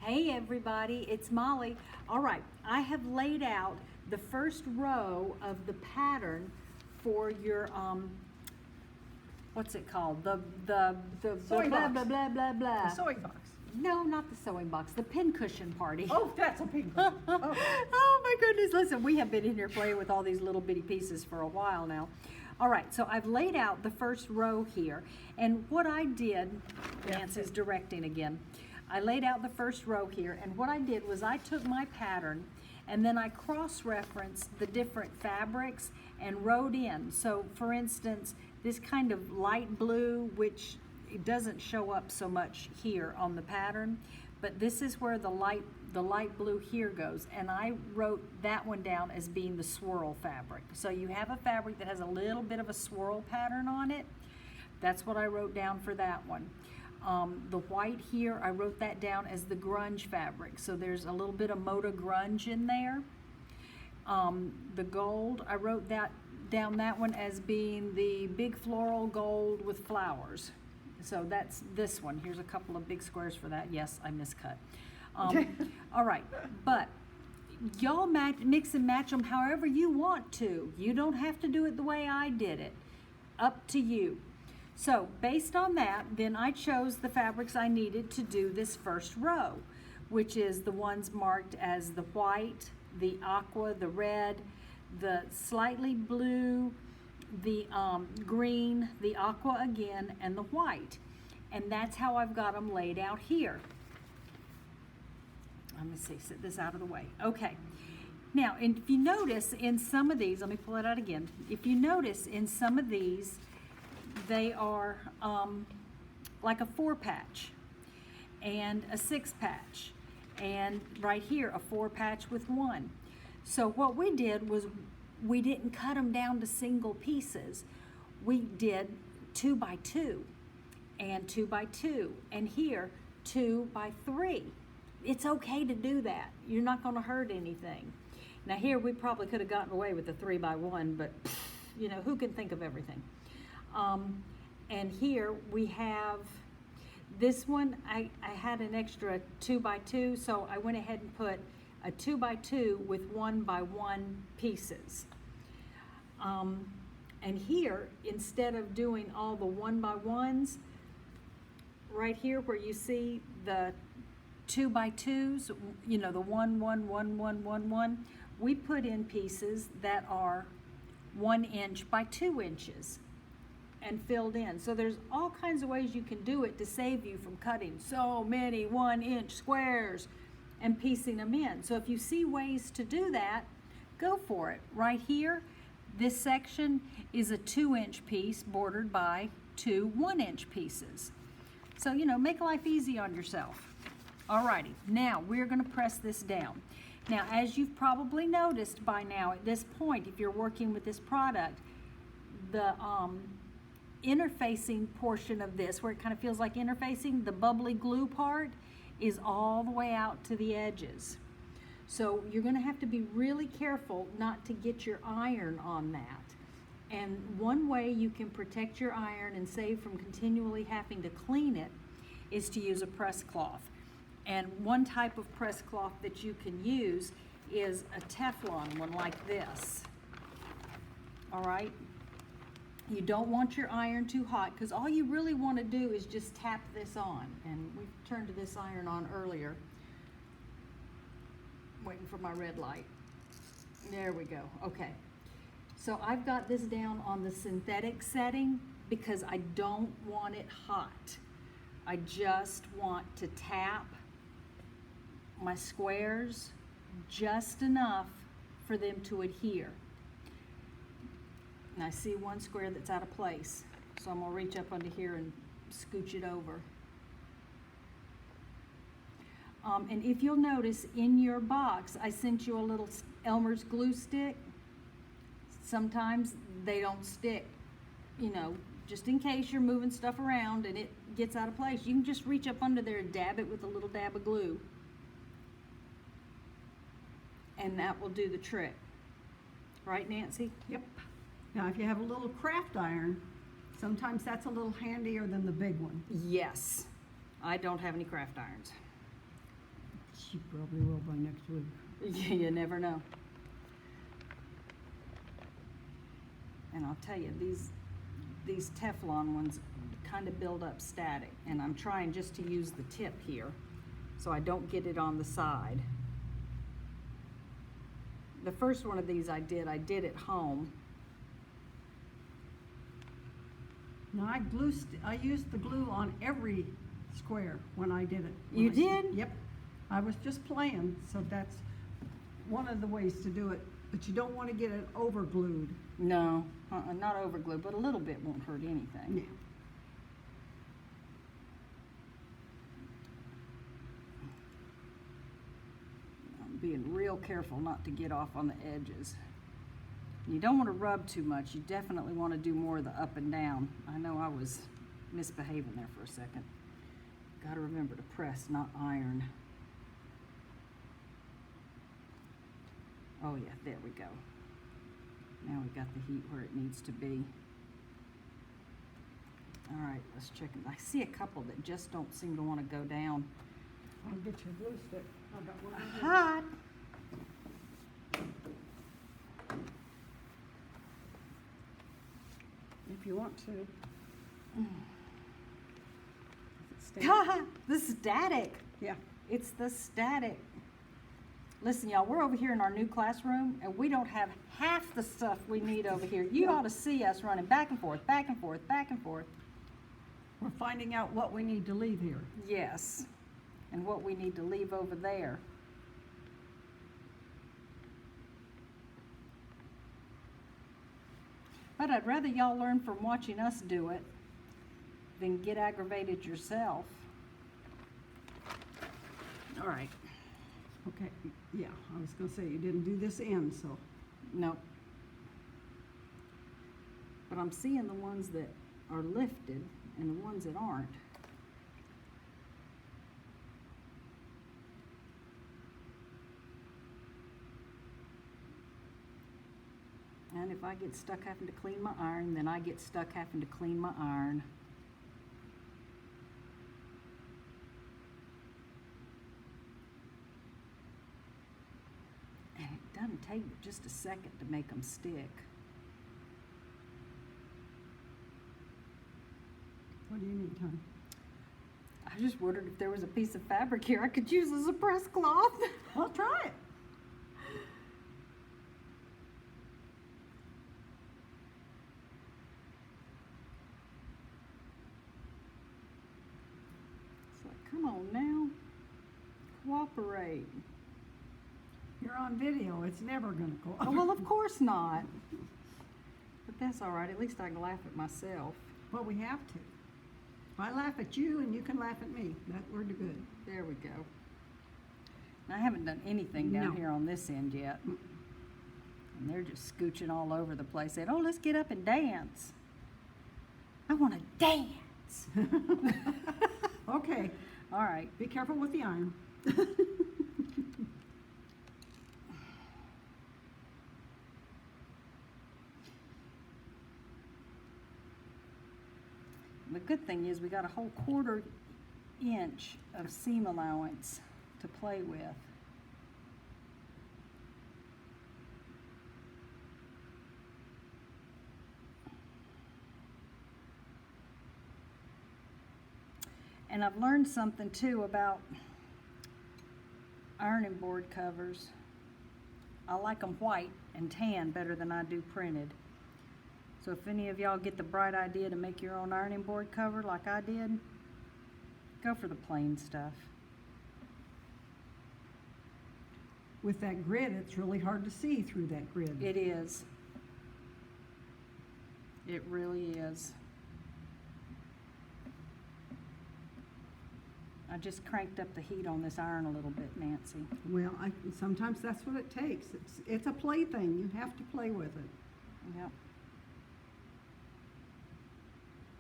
Hey everybody, it's Molly. All right, I have laid out the first row of the pattern for your what's it called? The Sewing blah box. blah blah blah blah. The sewing box. No, not the sewing box. The pincushion party. Oh, that's a pincushion. Oh. Oh my goodness! Listen, we have been in here playing with all these little bitty pieces for a while now. All right, so I've laid out the first row here, and what I did, Nancy's directing again. I laid out the first row here, and what I did was I took my pattern and then I cross-referenced the different fabrics and wrote in. So for instance, this kind of light blue, which it doesn't show up so much here on the pattern, but this is where the light blue here goes, and I wrote that one down as being the swirl fabric. So you have a fabric that has a little bit of a swirl pattern on it. That's what I wrote down for that one. The white here, I wrote that down as the grunge fabric. So there's a little bit of Moda grunge in there. The gold, I wrote down that one as being the big floral gold with flowers. So that's this one. Here's a couple of big squares for that. Yes, I miscut. All right, but y'all mix and match them however you want to. You don't have to do it the way I did it. Up to you. So based on that, then I chose the fabrics I needed to do this first row, which is the ones marked as the white, the aqua, the red, the slightly blue, the green, the aqua again, and the white. And that's how I've got them laid out here. Let me see, set this out of the way. Okay. Now, and if you notice in some of these, let me pull it out again. If you notice in some of these, they are like a 4-patch and a 6-patch, and right here a 4-patch with 1. So what we did was we didn't cut them down to single pieces. We did 2 by 2 and 2 by 2, and here 2 by 3. It's okay to do that. You're not going to hurt anything. Now here we probably could have gotten away with the 3 by 1, but you know, who can think of everything? And here we have this one. I had an extra 2 by 2, so I went ahead and put a 2 by 2 with 1 by 1 pieces. And here, instead of doing all the 1 by 1s, right here where you see the 2 by 2s, you know, the 1, 1, 1, 1, 1, 1, we put in pieces that are 1 inch by 2 inches and filled in. So there's all kinds of ways you can do it to save you from cutting so many 1-inch squares and piecing them in. So if you see ways to do that, go for it. Right here, this section is a 2-inch piece bordered by 2 1-inch pieces. So, you know, make life easy on yourself. Alrighty, now we're gonna press this down. Now, as you've probably noticed by now at this point, if you're working with this product, the interfacing portion of this, where it kind of feels like interfacing, the bubbly glue part is all the way out to the edges. So you're going to have to be really careful not to get your iron on that. And one way you can protect your iron and save from continually having to clean it is to use a press cloth. And one type of press cloth that you can use is a Teflon one like this. All right? You don't want your iron too hot, because all you really want to do is just tap this on. And we turned this iron on earlier. Waiting for my red light. There we go. Okay. So I've got this down on the synthetic setting because I don't want it hot. I just want to tap my squares just enough for them to adhere. And I see one square that's out of place, so I'm gonna reach up under here and scooch it over. And if you'll notice in your box, I sent you a little Elmer's glue stick. Sometimes they don't stick, you know, just in case you're moving stuff around and it gets out of place. You can just reach up under there and dab it with a little dab of glue. And that will do the trick. Right, Nancy? Yep. Now, if you have a little craft iron, sometimes that's a little handier than the big one. Yes. I don't have any craft irons. She probably will by next week. You never know. And I'll tell you, these Teflon ones kind of build up static, and I'm trying just to use the tip here so I don't get it on the side. The first one of these I did at home. Now I used the glue on every square when I did it. You did? Yep. I was just playing, so that's one of the ways to do it. But you don't want to get it over glued. No, not over glue, but a little bit won't hurt anything. Yeah. I'm being real careful not to get off on the edges. You don't want to rub too much. You definitely want to do more of the up and down. I know I was misbehaving there for a second. Got to remember to press, not iron. Oh yeah, there we go. Now we got the heat where it needs to be. All right, let's check it. I see a couple that just don't seem to want to go down. I'll get you a glue stick. I got one right here. Hot. If you want to. The static. Yeah. It's the static. Listen, y'all, we're over here in our new classroom, and we don't have half the stuff we need over here. You ought to see us running back and forth, back and forth, back and forth. We're finding out what we need to leave here. Yes, and what we need to leave over there. But I'd rather y'all learn from watching us do it than get aggravated yourself. All right. Okay, yeah, I was gonna say, you didn't do this end, so. No. But I'm seeing the ones that are lifted and the ones that aren't. And if I get stuck having to clean my iron, then I get stuck having to clean my iron. And it doesn't take but just a second to make them stick. What do you need, hon? I just wondered if there was a piece of fabric here I could use as a press cloth. Well, try it. It's like, come on now, cooperate. You're on video, it's never gonna go. Oh, well, of course not. But that's all right, at least I can laugh at myself. Well, we have to. If I laugh at you and you can laugh at me, we're good. There we go. I haven't done anything down No. here on this end yet. And they're just scooching all over the place, saying, oh, let's get up and dance. I want to dance. Okay, All right. be careful with the iron. The good thing is we got a whole 1/4 inch of seam allowance to play with. And I've learned something too about ironing board covers. I like them white and tan better than I do printed. So if any of y'all get the bright idea to make your own ironing board cover like I did, go for the plain stuff. With that grid, it's really hard to see through that grid. It is. It really is. I just cranked up the heat on this iron a little bit, Nancy. Well, sometimes that's what it takes. It's a play thing. You have to play with it. Yep.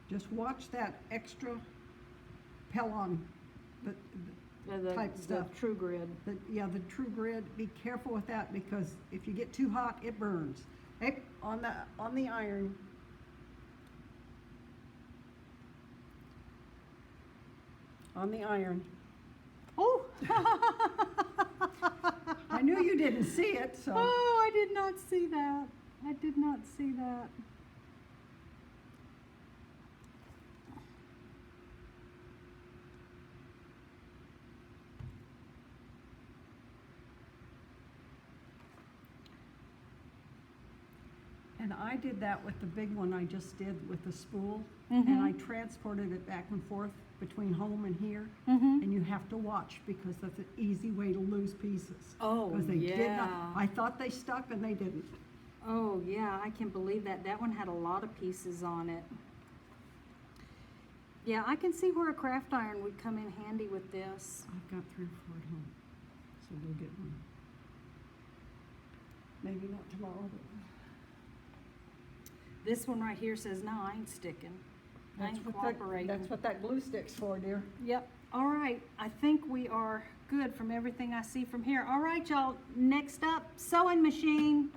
Just watch that extra Pellon, type stuff. The True Grid. the True Grid. Be careful with that because if you get too hot, it burns. Hey, on the iron. On the iron. Oh! didn't see it, so. Oh, I did not see that. I did not see that. And I did that with the big one I just did with the spool. And Mhm. I transported it back and forth between home and here. Mm-hmm. And you have to watch because that's an easy way to lose pieces. Oh, Because they did yeah. not, I thought they stuck and they didn't. Oh, yeah, I can believe that. That one had a lot of pieces on it. Yeah, I can see where a craft iron would come in handy with this. I've got 3 or 4 at home, so we'll get one. Maybe not tomorrow, but. This one right here says, no, I ain't sticking. I ain't cooperating. That's what that glue stick's for, dear. Yep. All right. I think we are good from everything I see from here. All right, y'all. Next up, sewing machine.